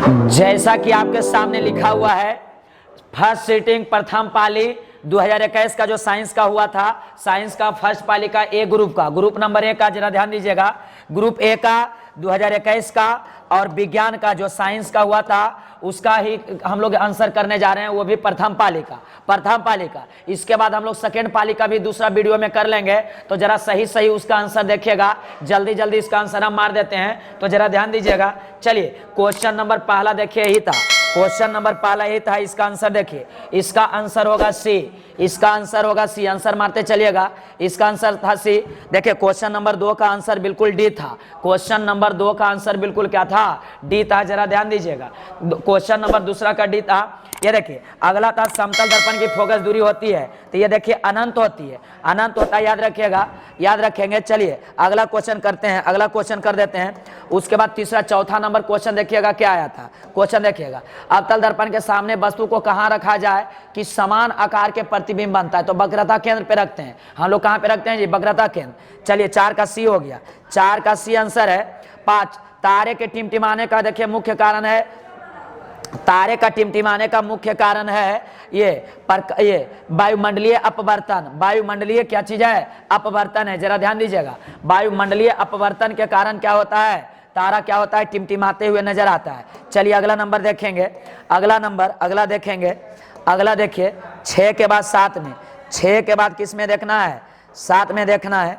जैसा कि आपके सामने लिखा हुआ है, फर्स्ट सीटिंग प्रथम पाली 2021 का जो साइंस का हुआ था, साइंस का फर्स्ट पाली का ए ग्रुप का, ग्रुप नंबर ए का, जरा ध्यान दीजिएगा, ग्रुप ए का 2021 का, और विज्ञान का जो साइंस का हुआ था उसका ही हम लोग आंसर करने जा रहे हैं, वो भी प्रथम पाली का। इसके बाद हम लोग सेकेंड पाली का भी दूसरा वीडियो में कर लेंगे, तो जरा सही सही उसका आंसर देखिएगा, जल्दी जल्दी इसका आंसर हम मार देते हैं, तो जरा ध्यान दीजिएगा। चलिए क्वेश्चन नंबर पहला देखिए, यही था क्वेश्चन नंबर पहला, यही था, इसका आंसर देखिए, इसका आंसर होगा सी, इसका आंसर होगा सी, आंसर मारते चलिएगा, इसका आंसर था सी। देखिए क्वेश्चन नंबर 2 का आंसर बिल्कुल डी था, क्वेश्चन नंबर 2 का आंसर बिल्कुल क्या था, डी था, जरा ध्यान दीजिएगा। क्वेश्चन नंबर दूसरा का डी था। ये देखिए अगला था समतल दर्पण की फोकस दूरी होती है, तो ये देखिए अनंत होती है, अनंत होता है, याद रखिएगा, याद रखेंगे। चलिए अगला क्वेश्चन करते हैं, अगला क्वेश्चन कर देते हैं। उसके बाद तीसरा चौथा नंबर क्वेश्चन देखिएगा क्या आया था, क्वेश्चन देखिएगा, अवतल दर्पण के सामने वस्तु को कहाँ रखा जाए कि समान आकार के प्रतिबिंब बनता है, तो वक्रता केंद्र पे रखते हैं हम लोग, कहाँ पे रखते हैं जी, वक्रता केंद्र। चलिए 4 का सी हो गया, 4 का सी आंसर है। 5 तारे के टिमटिमाने का देखिए मुख्य कारण है, तारे का टिमटिमाने का मुख्य कारण है ये वायुमंडलीय अपवर्तन, वायुमंडलीय क्या चीज है, अपवर्तन है, जरा ध्यान दीजिएगा। वायुमंडलीय अपवर्तन के कारण क्या होता है, तारा क्या होता है, टिमटिमाते हुए नजर आता है। चलिए अगला नंबर देखेंगे, अगला नंबर, अगला देखेंगे, अगला देखिए 6 के बाद 7 में, 6 के बाद किस में देखना है, 7 में देखना है,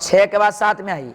6 के बाद 7 में आइए,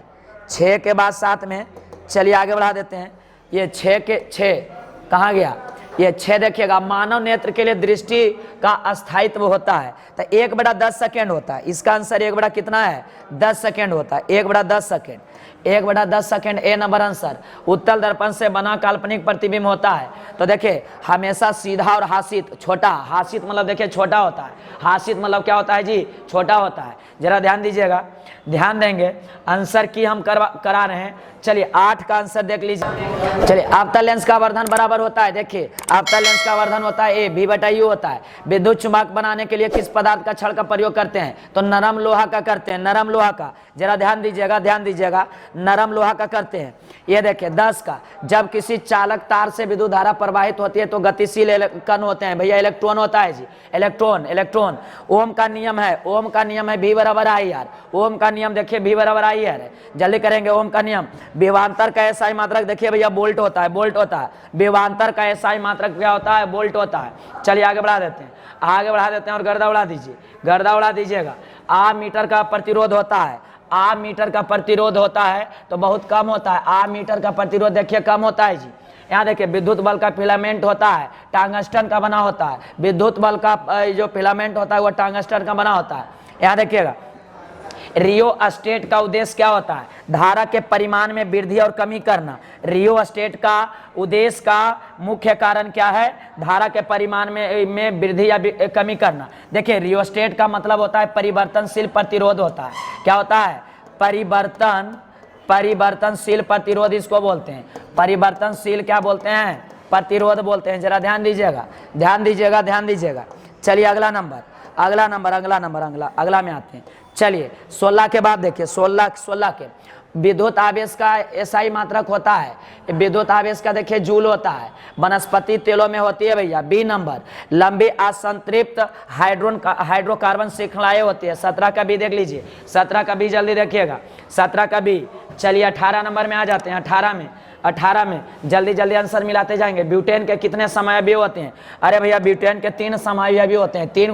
6 के बाद 7 में। चलिए आगे बढ़ा देते हैं, ये 6 कहाँ गया, ये 6 देखिएगा, मानव नेत्र के लिए दृष्टि का अस्थायित्व होता है, तो 1/10 सेकेंड होता है, इसका आंसर 1 कितना है, 10 सेकेंड होता है, 1/10 सेकेंड, 1/10 सेकेंड, ए नंबर आंसर। उत्तल दर्पण से बना काल्पनिक प्रतिबिंब होता है, तो देखिए हमेशा सीधा और हासित छोटा, हासित मतलब देखिए छोटा होता है, हासित मतलब क्या होता है जी, छोटा होता है, जरा ध्यान दीजिएगा, ध्यान देंगे, आंसर की हम करा रहे हैं। चलिए 8 का आंसर देख लीजिए। चलिए अवतल लेंस का वर्धन बराबर होता है, देखिए अवतल लेंस का वर्धन होता है, ए V/U होता है। विद्युत चुम्बक बनाने के लिए किस पदार्थ का छड़ का प्रयोग करते हैं, तो नरम लोहा का करते हैं, नरम लोहा का, जरा ध्यान दीजिएगा, ध्यान दीजिएगा, नरम लोहा का करते हैं। ये देखिए 10 का, जब किसी चालक तार से विद्युत धारा प्रवाहित होती है तो गतिशील कण होते हैं, भैया इलेक्ट्रॉन होता है जी, इलेक्ट्रॉन। ओम का नियम है, ओम का नियम है V/IR, ओम का नियम देखिए V/IR है, जल्दी करेंगे। ओम का नियम, विभवांतर का एसआई मात्रक देखिए भैया बोल्ट होता है, बोल्ट होता है, विभवांतर का एसआई मात्रक क्या होता है, बोल्ट होता है। चलिए आगे बढ़ा देते हैं, आगे बढ़ा देते हैं, और गर्दा उड़ा दीजिए, गर्दा उड़ा दीजिएगा। आ मीटर का प्रतिरोध होता है, आ मीटर का प्रतिरोध होता है तो बहुत कम होता है, आ मीटर का प्रतिरोध देखिए कम होता है जी। यहाँ देखिए विद्युत बल का फिलामेंट होता है, टंगस्टन का बना होता है, विद्युत बल का जो फिलामेंट होता है वो टंगस्टन का बना होता है। यहाँ देखिएगा रियोस्टेट का उद्देश्य क्या होता है, धारा के परिमाण में वृद्धि और कमी करना। रियोस्टेट का उद्देश्य का मुख्य कारण क्या है, धारा के परिमाण में वृद्धि या कमी करना। देखिए रियोस्टेट का मतलब होता है परिवर्तनशील प्रतिरोध होता है, क्या होता है, परिवर्तनशील प्रतिरोध इसको बोलते हैं, परिवर्तनशील क्या बोलते हैं, प्रतिरोध बोलते हैं, जरा ध्यान दीजिएगा, ध्यान दीजिएगा, ध्यान दीजिएगा। चलिए अगला नंबर, अगला में आते हैं। चलिए 16 के बाद देखिए, 16 के विद्युत आवेश का एसआई मात्रक होता है, विद्युत आवेश का देखिए जूल होता है, वनस्पति तेलों में होती है भैया। बी नंबर, लंबी असंतृप्त हाइड्रोकार्बन श्रृंखलाएं होती है, 17 का बी देख लीजिए, 17 का बी जल्दी देखिएगा, 17 का बी। चलिए 18 नंबर में आ जाते हैं, 18 में जल्दी जल्दी आंसर मिलाते जाएंगे। ब्यूटेन के कितने समावयव होते हैं, अरे भैया ब्यूटेन के 3 समावयव होते हैं, 3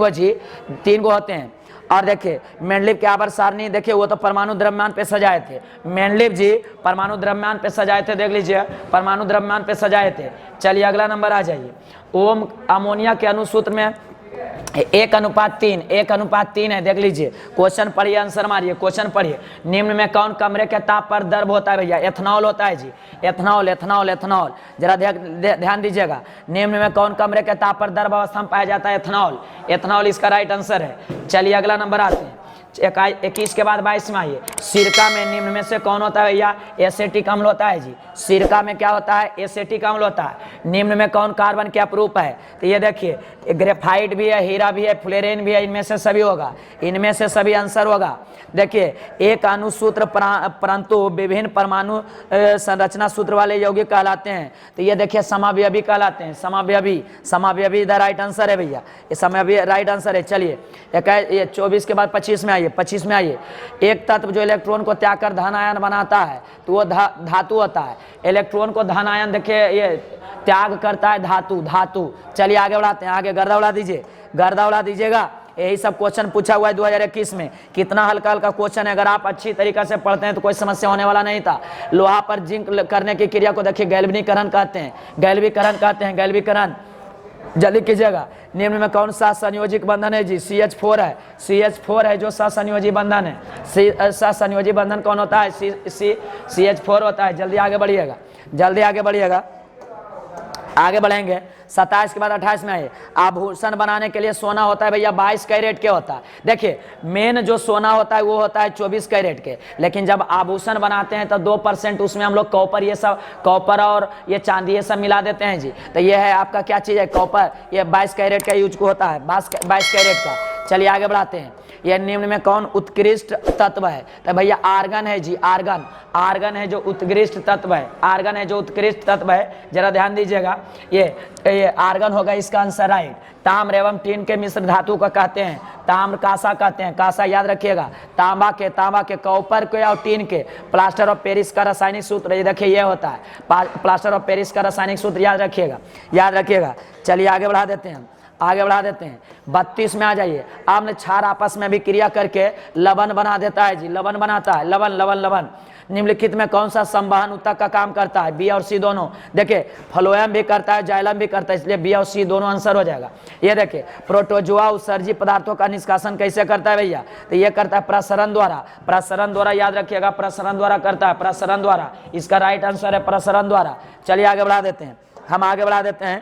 गो होते हैं। और देखिए मेंडलीव के आवर्त सारणी देखिए, वो तो परमाणु द्रव्यमान पे सजाए थे, मेंडलीव जी परमाणु द्रव्यमान पे सजाए थे, देख लीजिए परमाणु द्रव्यमान पे सजाए थे। चलिए अगला नंबर आ जाइए। ओम अमोनिया के अनुसूत्र में 1:3 है, देख लीजिए, क्वेश्चन पढ़िए, आंसर मारिए, क्वेश्चन पढ़िए। निम्न में कौन कमरे के ताप पर द्रव होता है भैया, एथनॉल होता है जी, एथनॉल, जरा ध्यान दीजिएगा। निम्न में कौन कमरे के ताप पर द्रव अवस्था में पाया जाता है, एथनॉल, इसका राइट आंसर है। चलिए अगला नंबर आते हैं, 21 के बाद 22 में आइए। सिरका में निम्न में से कौन होता है भैया? एसिटिक अम्ल होता है जी। सिरका में क्या होता है? एसिटिक अम्ल होता है। निम्न में कौन कार्बन के अपरूप है? तो ये देखिए, ग्रेफाइट भी है, हीरा भी है, फ्लोरीन भी है, इनमें से सभी होगा, इनमें से सभी आंसर होगा। देखिए, एक अणुसूत्र परंतु विभिन्न परमाणु संरचना सूत्र वाले यौगिक कहलाते हैं। तो ये देखिए समावयवी कहलाते हैं, समावयवी। समावयवी इधर राइट आंसर है भैया, ये समावयवी राइट आंसर है। चलिए ये 24 के बाद 25 में आइए। 25 में आइए, एक तत्व जो इलेक्ट्रॉन को त्याग कर धन आयन बनाता है तो वो धातु होता है। इलेक्ट्रॉन को धन आयन देखिए ये त्याग करता है धातु, धातु। चलिए आगे बढ़ाते हैं, आगे गर्दा उड़ा दीजिए, गर्दा उड़ा दीजिएगा। यही सब क्वेश्चन पूछा हुआ है 2021 में। कितना हल्का हल्का क्वेश्चन है, अगर आप अच्छी तरीके से पढ़ते हैं तो कोई समस्या होने वाला नहीं था। लोहा पर जिंक करने की क्रिया को देखिए गैल्वेनीकरण कहते हैं, गैल्वीकरण कहते हैं, गैल्वीकरण। जल्दी कीजिएगा, निम्न में कौन सा संयोजिक बंधन है जी? CH4 है, CH4 है जो सहसंयोजी बंधन है। सहसंयोजी बंधन कौन होता है? CH4 होता है। जल्दी आगे बढ़िएगा, जल्दी आगे बढ़िएगा, आगे बढ़ेंगे। 27 के बाद 28 में आइए। आभूषण बनाने के लिए सोना होता है भैया 22 कैरेट के होता है। देखिए मेन जो सोना होता है वो होता है 24 कैरेट के, लेकिन जब आभूषण बनाते हैं तो 2% उसमें हम लोग कॉपर, ये सब कॉपर और ये चांदी ये सब मिला देते हैं जी। तो ये है आपका क्या चीज़ है? कॉपर। ये 22 कैरेट का यूज को होता है, 22 कैरेट का। चलिए आगे बढ़ाते हैं। यह निम्न में कौन उत्कृष्ट तत्व है? तो भैया आर्गन है जी, आर्गन। आर्गन है जो उत्कृष्ट तत्व है, आर्गन है जो उत्कृष्ट तत्व है। जरा ध्यान दीजिएगा, ये आर्गन होगा इसका आंसर राइट। ताम्र एवं टीन के मिश्र धातु को कहते हैं, ताम्र कांसा कहते हैं, कांसा याद रखिएगा। तांबा के, कॉपर के और टीन के। प्लास्टर ऑफ पेरिस का रासायनिक सूत्र ये देखिए ये होता है, प्लास्टर ऑफ पेरिस का रासायनिक सूत्र याद रखिएगा, याद रखिएगा। चलिए आगे बढ़ा देते हैं, आगे बढ़ा देते हैं। 32 में आ जाइए। आपने क्षार आपस में भी क्रिया करके लवण बना देता है जी, लवण बनाता है, लवण लवण लवण। निम्नलिखित में कौन सा संवहन ऊतक का काम करता है? बी और सी दोनों। देखिए फ्लोएम भी करता है, जाइलम भी करता है, इसलिए बी और सी दोनों आंसर हो जाएगा। ये देखिए प्रोटोजोआ उत्सर्जी पदार्थों का निष्कासन कैसे करता है भैया? तो ये करता है प्रसरण द्वारा, प्रसरण द्वारा याद रखिएगा, प्रसरण द्वारा करता है, प्रसरण द्वारा। इसका राइट आंसर है प्रसरण द्वारा। चलिए आगे बढ़ा देते हैं, हम आगे बढ़ा देते हैं।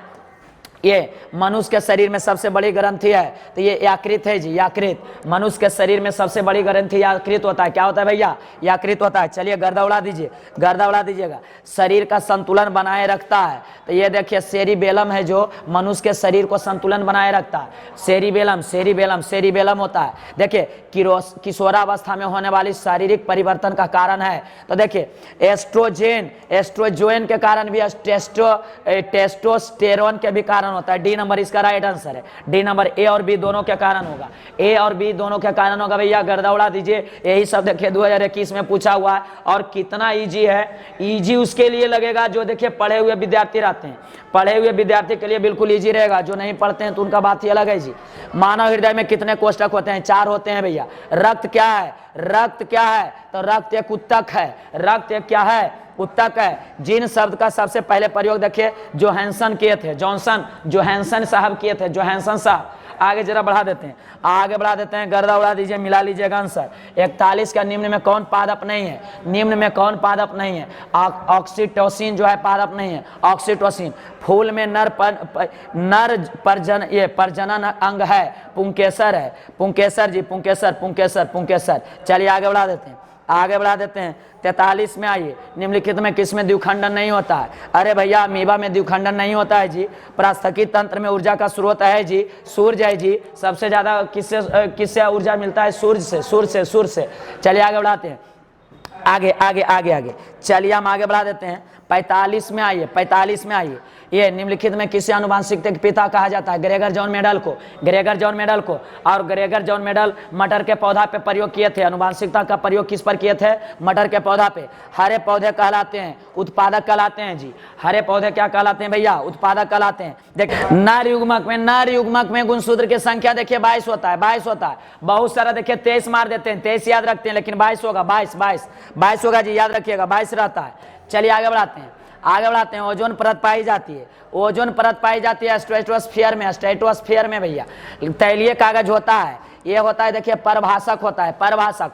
ये मनुष्य के शरीर में सबसे बड़ी ग्रंथि है, तो ये यकृत है जी, यकृत। मनुष्य के शरीर में सबसे बड़ी ग्रंथि यकृत होता है। क्या होता है भैया? यकृत होता है। चलिए गर्दा उड़ा दीजिए, गर्दा उड़ा दीजिएगा। शरीर का संतुलन बनाए रखता है, तो ये देखिए सेरिबेलम है जो मनुष्य के शरीर को संतुलन बनाए रखता है। सेरिबेलम, सेरिबेलम, सेरिबेलम होता है। देखिए किशोरावस्था में होने वाली शारीरिक परिवर्तन का कारण है। तो देखिए एस्ट्रोजेन, एस्ट्रोजोन के कारण भी, टेस्टोस्टेरोन के भी कारण होता है। डी नंबर इसका राइट आंसर है। डी नंबर ए और बी दोनों के कारण होगा, ए और बी दोनों के कारण होगा भैया। गर्दा उड़ा दीजिए। यही सब देखिए 2021 में पूछा हुआ है, और कितना इजी है। इजी उसके लिए लगेगा जो देखिए पढ़े हुए विद्यार्थी रहते हैं, पढ़े हुए विद्यार्थी के लिए बिल्कुल इजी रहेगा। जो नहीं पढ़ते हैं तो उनका बात ही अलग है जी। मानव हृदय में कितने कोष्ठक होते हैं? 4 होते हैं भैया। रक्त क्या है? रक्त क्या है? तो रक्त एक उत्तक है, रक्त एक क्या है? उत्तक है। जिन शब्द का सबसे पहले प्रयोग देखिए जोहानसन किए थे, जॉनसन, जोहानसन साहब किए थे, जोहानसन साहब। आगे जरा बढ़ा देते हैं, आगे बढ़ा देते हैं। गर्दा उड़ा दीजिए, मिला लीजिएगा आंसर। 41 का निम्न में कौन पादप नहीं है? निम्न में कौन पादप नहीं है? ऑक्सीटोसिन जो है पादप नहीं है, ऑक्सीटोसिन। फूल में नर प्रजनन अंग है, पुंकेसर है, पुंकेसर जी, पुंकेसर, पुंकेसर, पुंकेसर। चलिए आगे बढ़ा देते हैं, आगे बढ़ा देते हैं। 43 में आइए। निम्नलिखित में किसमें द्विखंडन नहीं होता है? अरे भैया अमीबा में द्विखंडन नहीं होता है जी। पारिस्थितिकी तंत्र में ऊर्जा का स्रोत है जी, सूर्य है जी। सबसे ज्यादा किससे ऊर्जा मिलता है? सूर्य से, सूर्य से, सूर्य से। चलिए आगे बढ़ाते हैं, आगे आगे आगे आगे। चलिए हम आगे बढ़ा देते हैं। 45 में आइए, 45 में आइए। ये निम्नलिखित में किसे आनुवांशिकता के पिता कहा जाता है? ग्रेगर जॉन मेडल को, ग्रेगर जॉन मेडल को। और ग्रेगर जॉन मेडल मटर के पौधा पे प्रयोग किए थे। आनुवांशिकता का प्रयोग किस पर किए थे? मटर के पौधा पे। हरे पौधे कहलाते हैं उत्पादक कहलाते हैं जी। हरे पौधे क्या कहलाते हैं भैया? उत्पादक कहलाते हैं। देखिए नर युग्मक में गुणसूत्र की संख्या देखिए 22 होता है, 22 होता है। बहुत सारा देखिए 23 मार देते हैं, 23 याद रखते हैं, लेकिन 22 होगा, 22 होगा जी, याद रखिएगा 22 रहता है। चलिए आगे बढ़ाते हैं, आगे बढ़ाते हैं। ओजोन परत पाई जाती है, ओजोन परत पाई जाती है स्ट्रेटोस्फीयर में, स्ट्रेटोस्फीयर में भैया। तैलीय कागज होता है, ये होता है देखिए परभाषक होता है,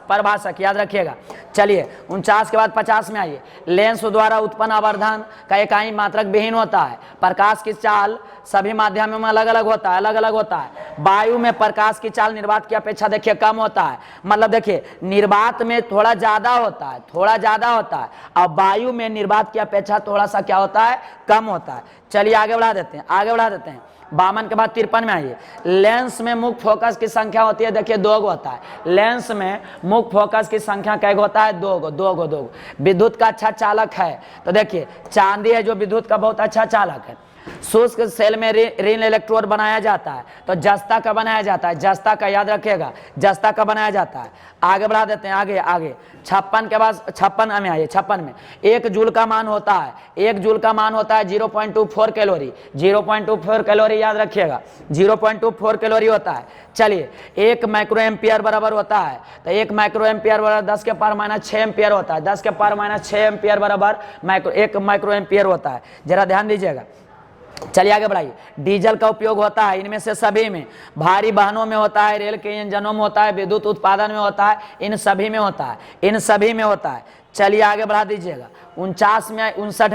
परभाषक याद रखिएगा। चलिए 49 के बाद 50 में आइए। लेंस द्वारा उत्पन्न आवर्धन का इकाई मात्रक विहीन होता है। प्रकाश की चाल सभी माध्यमों में अलग अलग होता है। वायु में प्रकाश की चाल निर्वात की अपेक्षा देखिए कम होता है, मतलब देखिए निर्वात में थोड़ा ज्यादा होता है, और वायु में निर्वात की अपेक्षा थोड़ा सा क्या होता है, कम होता है। चलिए आगे बढ़ा देते हैं। 52 के बाद 53 में आइए। लेंस में मुख्य फोकस की संख्या होती है देखिए 2 होता है। लेंस में मुख्य फोकस की संख्या कै होता है, 2 विद्युत का अच्छा चालक है, तो देखिए चांदी है जो विद्युत का बहुत अच्छा चालक है। शुष्क सेल में ऋण इलेक्ट्रोड बनाया जाता है, तो जस्ता का बनाया जाता है, जस्ता का याद रखिएगा, जस्ता का बनाया जाता है। आगे बढ़ा देते हैं, आगे 56 के बाद 56 में आइए। 56 में 1 जूल का मान होता है, 0.24 कैलोरी, 0.24 कैलोरी याद रखिएगा, 0.24 कैलोरी होता है। चलिए 1 माइक्रो एम्पियर बराबर होता है, तो 1 माइक्रो एम्पियर बराबर 10 के पावर माइनस 6 एम्पियर होता है, 10 के पावर माइनस 6 एम्पियर बराबर 1 माइक्रो एम्पियर होता है, जरा ध्यान दीजिएगा। चलिए आगे बढ़ाइए। डीजल का उपयोग होता है इनमें से सभी में, भारी वाहनों में होता है, रेल के इंजनों में होता है, विद्युत उत्पादन में होता है, इन सभी में होता है। चलिए आगे बढ़ा दीजिएगा। 59 में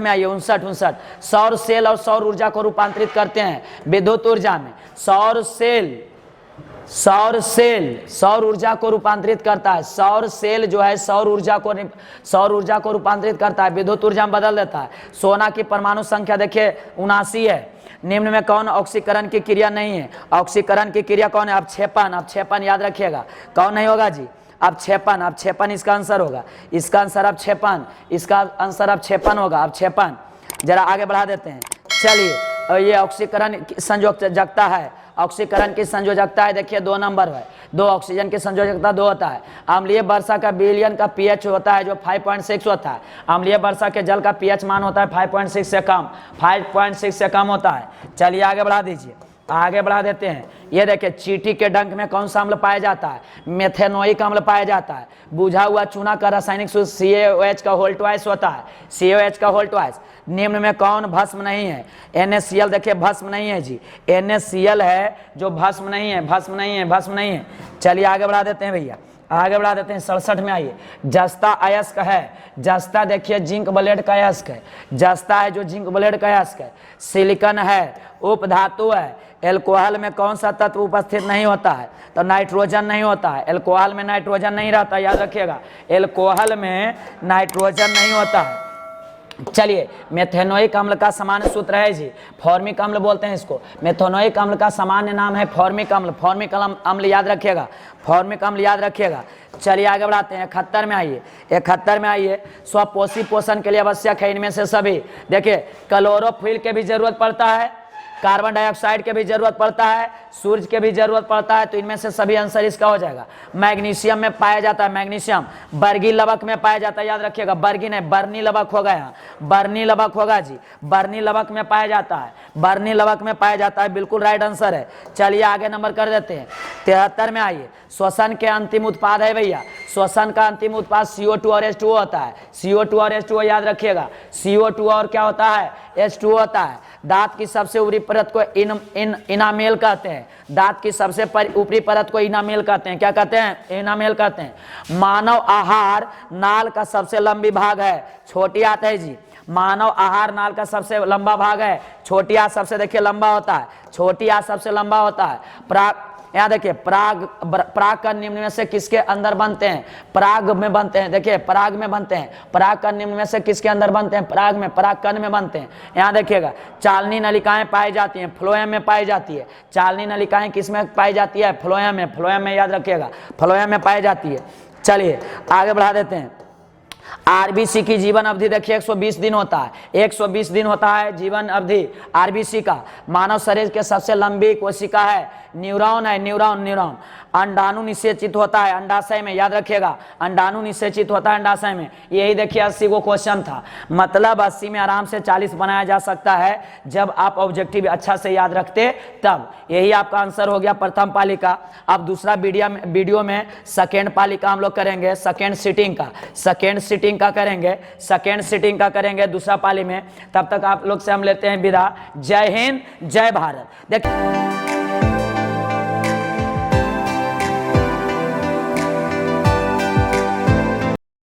आइए। 59 सौर सेल और सौर ऊर्जा को रूपांतरित करते हैं विद्युत ऊर्जा में। सौर ऊर्जा को रूपांतरित करता है, सौर सेल जो है सौर ऊर्जा को रूपांतरित करता है, विद्युत ऊर्जा में बदल देता है। सोना की परमाणु संख्या देखिए 79 है। निम्न में कौन ऑक्सीकरण की क्रिया नहीं है? ऑक्सीकरण की क्रिया कौन है? अब 56 याद रखिएगा, कौन नहीं होगा जी? अब 56 इसका आंसर होगा, इसका आंसर अब 56 होगा, अब 56। जरा आगे बढ़ा देते हैं। चलिए ये ऑक्सीकरण संयोजकता है, ऑक्सीकरण की संयोजकता है देखिए 2 नंबर है, 2 ऑक्सीजन की संयोजकता 2 होता है। अम्लीय वर्षा का विलयन का पीएच होता है जो 5.6 होता है। अम्लीय वर्षा के जल का पीएच मान होता है 5.6 से कम होता है। चलिए आगे बढ़ा दीजिए, आगे बढ़ा देते हैं। ये देखिए चींटी के डंक में कौन सा अम्ल पाया जाता है? मेथेनोइक अम्ल पाया जाता है। बुझा हुआ चूना का रासायनिक सूत्र CaOH का होल ट्वाइस होता है, CaOH का होल ट्वाइस। निम्न में कौन भस्म नहीं है? NaCl देखिए भस्म नहीं है जी, NaCl है जो भस्म नहीं है। चलिए आगे बढ़ा देते हैं भैया, आगे बढ़ा देते हैं। 67 में आइए। जस्ता अयस्क है, जस्ता देखिए जिंक ब्लेड का अयस्क है, जस्ता है जो जिंक ब्लेड का अयस्क है। सिलिकॉन है, उपधातु है। एल्कोहल में कौन सा तत्व उपस्थित नहीं होता है? तो नाइट्रोजन नहीं होता है, एल्कोहल में नाइट्रोजन नहीं रहता, याद रखिएगा, एल्कोहल में नाइट्रोजन नहीं होता है। चलिए मेथेनोइक अम्ल का सामान्य सूत्र है जी, फॉर्मिक अम्ल बोलते हैं इसको। मेथेनोइक अम्ल का सामान्य नाम है फॉर्मिक अम्ल, अम्ल याद रखिएगा, फॉर्मिक अम्ल याद रखिएगा। चलिए आगे बढ़ाते हैं। 71 में आइए। 71 में आइए। स्वपोषी पोषण के लिए आवश्यक है इनमें से सभी। देखिए क्लोरोफिल के भी जरूरत पड़ता है, कार्बन डाइऑक्साइड के भी जरूरत पड़ता है, सूर्य के भी जरूरत पड़ता है, तो इनमें से सभी आंसर इसका हो जाएगा। मैग्नीशियम में पाया जाता है, मैग्नीशियम बर्गी लवक में पाया जाता है, याद रखिएगा, बर्गी नहीं बर्नी लवक होगा, यहाँ बर्नी लवक होगा जी, बर्नी लवक में पाया जाता है, बर्नी लवक में पाया जाता है, बिल्कुल राइट आंसर है। चलिए आगे नंबर कर देते हैं। 73 में आइए। श्वसन के अंतिम उत्पाद है भैया, श्वसन का अंतिम उत्पाद CO2 और H2O होता है, CO2 और H2O याद रखिएगा, CO2 और क्या होता है? H2O होता है। दांत की सबसे ऊपरी परत को इनामेल कहते हैं, दांत की सबसे ऊपरी परत को इनामेल कहते हैं, क्या कहते हैं? इनामेल कहते हैं। मानव आहार नाल का सबसे लंबी भाग है, छोटी आंत है जी, मानव आहार नाल का सबसे लंबा भाग है, छोटी आंत सबसे देखिए लंबा होता है, छोटी आंत सबसे लंबा होता है। यहाँ देखिए पराग कण निम्न में से किसके अंदर बनते हैं? पराग में बनते हैं, देखिए पराग में बनते हैं। पराग कण निम्न में से किसके अंदर बनते हैं? पराग में, पराग कण में बनते हैं। यहाँ देखिएगा चालनी नलिकाएं पाई जाती हैं, फ्लोएम में पाई जाती है। चालनी नलिकाएं किस में पाई जाती है? फ्लोएम में, फ्लोएम में याद रखिएगा, फ्लोएम में पाई जाती है। चलिए आगे बढ़ा देते हैं। आरबीसी की जीवन अवधि देखिए 120 दिन होता है, 120 दिन होता है जीवन अवधि आरबीसी का। मानव शरीर के सबसे लंबी कोशिका है, न्यूरॉन है, न्यूरॉन। अंडाणु निषेचित होता है अंडाशय में, याद रखिएगा, अंडाणु निषेचित होता है अंडाशय में। यही देखिए 80 को क्वेश्चन था, मतलब 80 में आराम से 40 बनाया जा सकता है जब आप ऑब्जेक्टिव अच्छा से याद रखते तब। यही आपका आंसर हो गया प्रथम पालिका। अब दूसरा वीडियो में सेकेंड पालिका हम लोग करेंगे, सेकेंड सीटिंग का करेंगे दूसरा पाली में। तब तक आप लोग से हम लेते हैं विदा। जय हिंद, जय भारत। देखिए